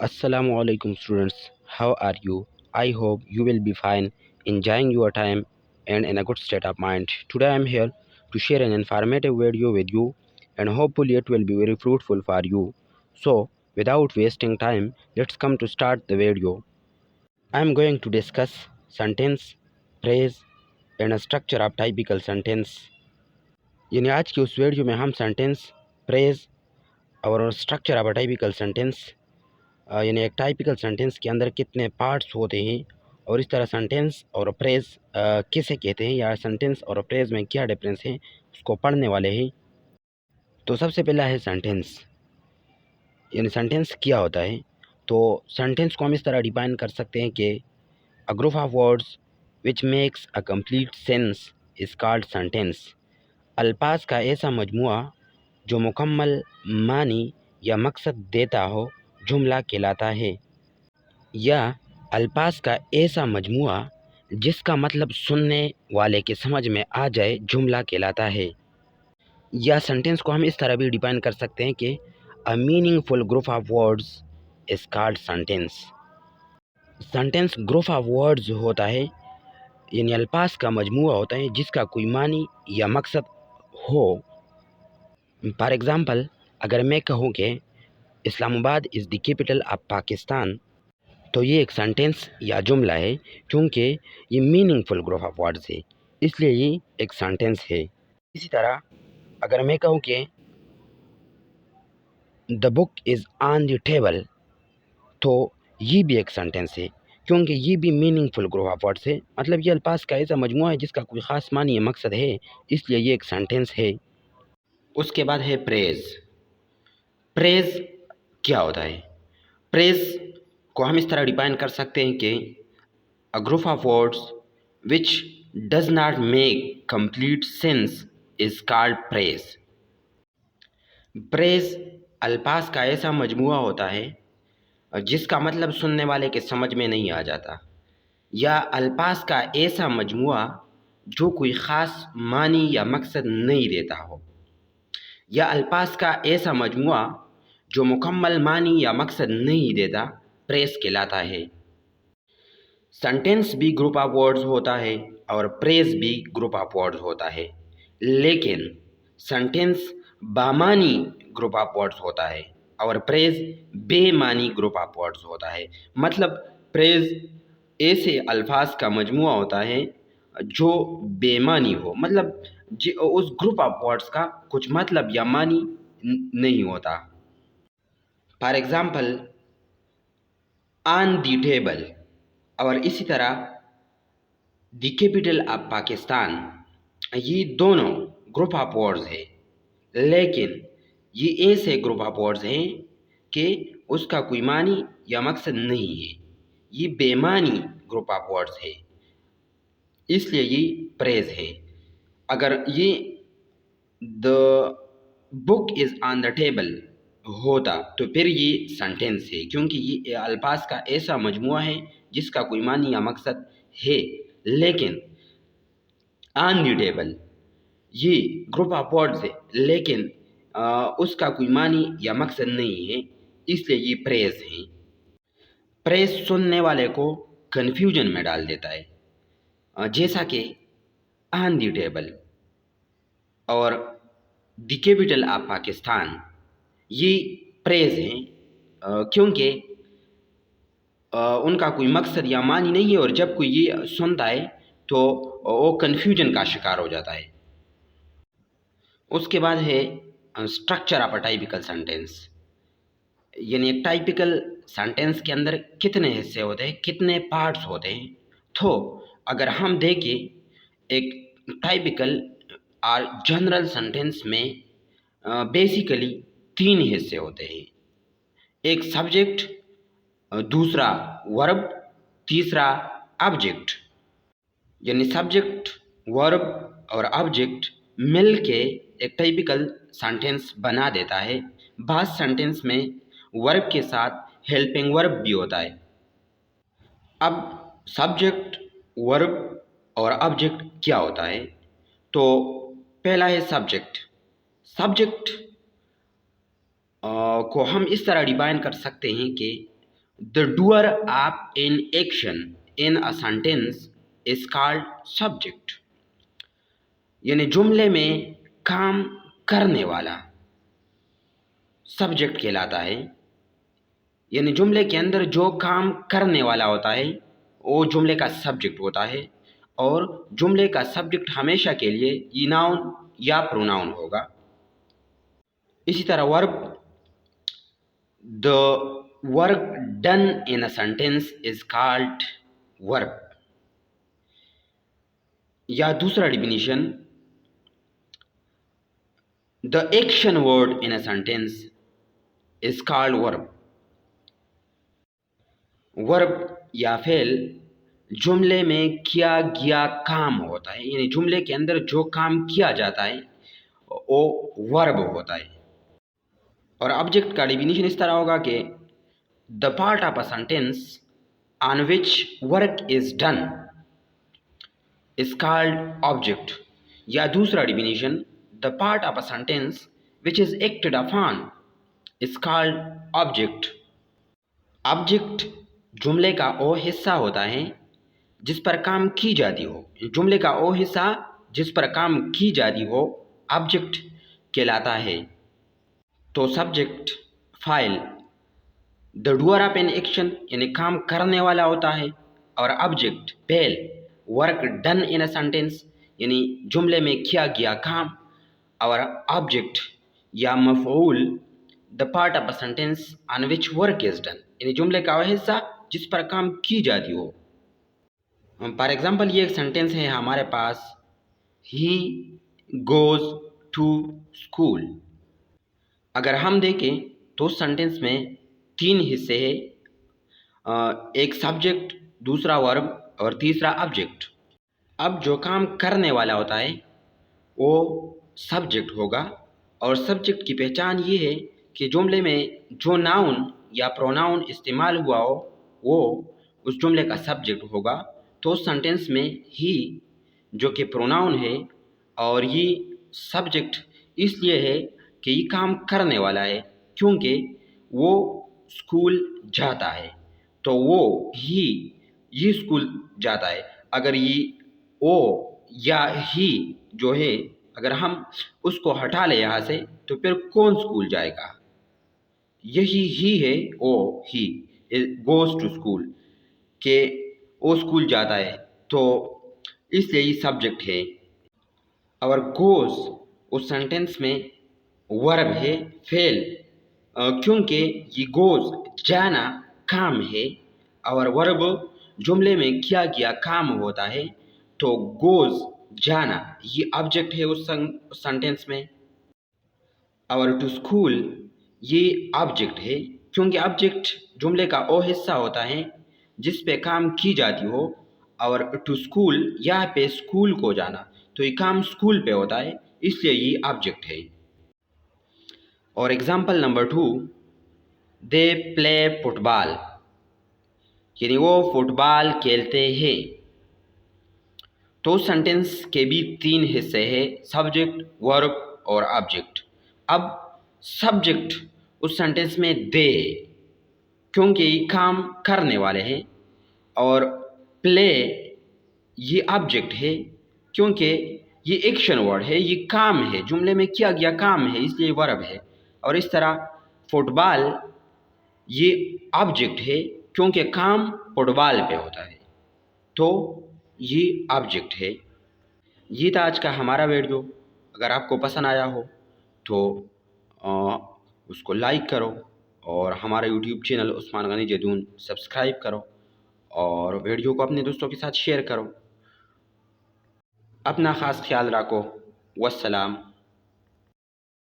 Assalamu alaikum students. How are you? I hope you will be fine, enjoying your time and in a good state of mind. Today I am here to share an informative video with you and hopefully it will be very fruitful for you. So, without wasting time, let's come to start the video. I am going to discuss sentence, phrase and a structure of typical sentence. यानी आज की उस video में हम sentence, phrase और structure of a typical sentence यानी एक typical sentence के अंदर कितने पार्ट्स होते हैं और इस तरह सेंटेंस और फ्रेज किसे कहते हैं या सेंटेंस और फ्रेज में क्या डिफरेंस है उसको पढ़ने वाले हैं। तो सबसे पहला है सेंटेंस, यानी सेंटेंस क्या होता है। तो सेंटेंस को हम इस तरह डिफाइन कर सकते हैं कि a group of words which makes a complete sense is called sentence. अल्फाज का ऐसा मजमुआ जो मुकम्मल मानी या मकसद देता हो जुमला कहलाता है। या अल्फाज का ऐसा मजमुआ जिसका मतलब सुनने वाले के समझ में आ जाए जुमला कहलाता है। या सेंटेंस को हम इस तरह भी डिफाइन कर सकते हैं कि a meaningful group of words is called sentence. Sentence group of words होता है, यानी अल्फाज का मजमुआ होता है जिसका कोई मानी या मकसद हो। फॉर एग्ज़ाम्पल, अगर मैं कहूँ कि Islamabad is the capital of Pakistan, तो ये एक सेंटेंस या जुमला है क्योंकि ये मीनिंगफुल ग्रुप ऑफ वर्ड्स है, इसलिए ये एक सेंटेंस है। इसी तरह अगर मैं कहूँ कि the book is on the table, तो ये भी एक सेंटेंस है क्योंकि ये भी मीनिंगफुल ग्रुप ऑफ वर्ड्स है, मतलब ये अल्फाज का ऐसा मजमुआ है जिसका कोई ख़ास मानी या मकसद है, इसलिए ये एक सेंटेंस है। उसके बाद है प्रेज़। प्रेज़ क्या होता है? प्रेज़ को हम इस तरह डिफाइन कर सकते हैं कि a group of words which does not make complete sense is called praise. praise अल्फाज का ऐसा मजमुआ होता है जिसका मतलब सुनने वाले के समझ में नहीं आ जाता, या अल्फाज का ऐसा मजमुआ जो कोई ख़ास मानी या मकसद नहीं देता हो, या अल्फाज का ऐसा मजमुआ जो मुकम्मल मानी या मकसद नहीं देता प्रेस कहलाता है। सेंटेंस भी ग्रुप ऑफ वर्ड्स होता है और प्रेज भी ग्रुप ऑफ वर्ड्स होता है, लेकिन सेंटेंस बामानी ग्रुप ऑफ वर्ड्स होता है और प्रेज बेमानी ग्रुप ऑफ वर्ड्स होता है। मतलब प्रेज ऐसे अल्फाज का मजमुआ होता है जो बेमानी हो, मतलब उस ग्रुप ऑफ वर्ड्स का कुछ मतलब या मानी नहीं होता। For example, on the table और इसी तरह द कैपिटल ऑफ पाकिस्तान, ये दोनों ग्रुप ऑफ वर्ड्स है, लेकिन ये ऐसे ग्रुप ऑफ वर्ड्स हैं कि उसका कोई मानी या मकसद नहीं है, ये बेमानी ग्रुप ऑफ वर्ड्स है, इसलिए ये प्रेज है। अगर ये the book is on the table होता तो फिर ये सेंटेंस है क्योंकि ये अल्फाज का ऐसा मजमुआ है जिसका कोई मानी या मकसद है, लेकिन ऑन द टेबल ये ग्रुप ऑफ वर्ड्स है लेकिन उसका कोई मानी या मकसद नहीं है, इसलिए ये प्रेज है। प्रेज सुनने वाले को कन्फ्यूजन में डाल देता है, जैसा कि ऑन द टेबल और द कैपिटल ऑफ पाकिस्तान, ये प्रेज हैं क्योंकि उनका कोई मकसद या मानी नहीं है, और जब कोई ये सुनता है तो वो कन्फ्यूजन का शिकार हो जाता है। उसके बाद है structure of a typical sentence, यानी एक टाइपिकल सेंटेंस के अंदर कितने हिस्से होते हैं, कितने पार्ट्स होते हैं। तो अगर हम देखें एक टाइपिकल और जनरल सेंटेंस में बेसिकली 3 हिस्से होते हैं, एक सब्जेक्ट, दूसरा वर्ब, तीसरा ऑब्जेक्ट। यानी सब्जेक्ट, वर्ब और ऑब्जेक्ट मिल के एक टाइपिकल सेंटेंस बना देता है। बाज़ सेंटेंस में वर्ब के साथ हेल्पिंग वर्ब भी होता है। अब सब्जेक्ट, वर्ब और ऑब्जेक्ट क्या होता है? तो पहला है सब्जेक्ट। सब्जेक्ट को हम इस तरह डिफाइन कर सकते हैं कि The doer of an action in a sentence is called subject. यानी जुमले में काम करने वाला सब्जेक्ट कहलाता है। यानी जुमले के अंदर जो काम करने वाला होता है वो जुमले का सब्जेक्ट होता है, और जुमले का सब्जेक्ट हमेशा के लिए ये नाउन या प्रोनाउन होगा। इसी तरह verb, the work done in a sentence is called verb. या दूसरा definition, the action word in a sentence is called verb. Verb या फेल जुमले में किया गया काम होता है, यानी जुमले के अंदर जो काम किया जाता है वो वर्ब होता है। और ऑब्जेक्ट का डिफिनीशन इस तरह होगा कि the part of a sentence on which work is done is called object. या दूसरा definition, the part of a sentence which is acted upon is called object. Object जुमले का वो हिस्सा होता है जिस पर काम की जाती हो। जुमले का वो हिस्सा जिस पर काम की जाती हो ऑब्जेक्ट कहलाता है। तो सब्जेक्ट फाइल, the doer of an action यानी काम करने वाला होता है, और ऑब्जेक्ट पेल, work done in a sentence यानी जुमले में किया गया काम, और ऑब्जेक्ट या मफऊल, the part of a sentence on which work is done यानी जुमले का वह हिस्सा जिस पर काम की जाती हो। फॉर एग्जाम्पल ये एक सेंटेंस है हमारे पास, ही गोज टू स्कूल। अगर हम देखें तो उस सेंटेंस में तीन हिस्से हैं, एक सब्जेक्ट, दूसरा वर्ब और तीसरा ऑब्जेक्ट। अब जो काम करने वाला होता है वो सब्जेक्ट होगा, और सब्जेक्ट की पहचान ये है कि जुमले में जो नाउन या प्रोनाउन इस्तेमाल हुआ हो वो उस जुमले का सब्जेक्ट होगा। तो उस सेंटेंस में ही जो कि प्रोनाउन है और ये सब्जेक्ट इसलिए है कि ये काम करने वाला है क्योंकि वो स्कूल जाता है, तो वो ही ये स्कूल जाता है। अगर ये ओ या ही जो है अगर हम उसको हटा ले यहाँ से तो फिर कौन स्कूल जाएगा? यही ही है, ओ ही गोज टू स्कूल के वो स्कूल जाता है, तो इसलिए ये सब्जेक्ट है। और गोज उस सेंटेंस में वर्ब है फेल, क्योंकि ये गोज जाना काम है और वर्ब जुमले में किया गया काम होता है, तो गोज जाना ये ऑब्जेक्ट है उस सेंटेंस में। और टू स्कूल ये ऑब्जेक्ट है क्योंकि ऑब्जेक्ट जुमले का वो हिस्सा होता है जिस पे काम की जाती हो, और टू स्कूल यहाँ पे स्कूल को जाना, तो ये काम स्कूल पे होता है इसलिए ये ऑब्जेक्ट है। और example number 2, they play football यानी वो फुटबॉल खेलते हैं। तो सेंटेंस के भी तीन हिस्से हैं, सब्जेक्ट, वर्ब और ऑब्जेक्ट। अब सब्जेक्ट उस सेंटेंस में दे क्योंकि ये काम करने वाले हैं, और प्ले ये ऑब्जेक्ट है क्योंकि ये एक्शन वर्ड है, ये काम है, जुमले में किया गया काम है इसलिए वर्ब है। और इस तरह फुटबॉल ये ऑब्जेक्ट है क्योंकि काम फुटबॉल पे होता है, तो ये ऑब्जेक्ट है। ये था आज का हमारा वीडियो। अगर आपको पसंद आया हो तो उसको लाइक करो, और हमारा YouTube channel Usman Ghani Jadoon subscribe करो, और वीडियो को अपने दोस्तों के साथ शेयर करो। अपना ख़ास ख्याल रखो। वस्सलाम।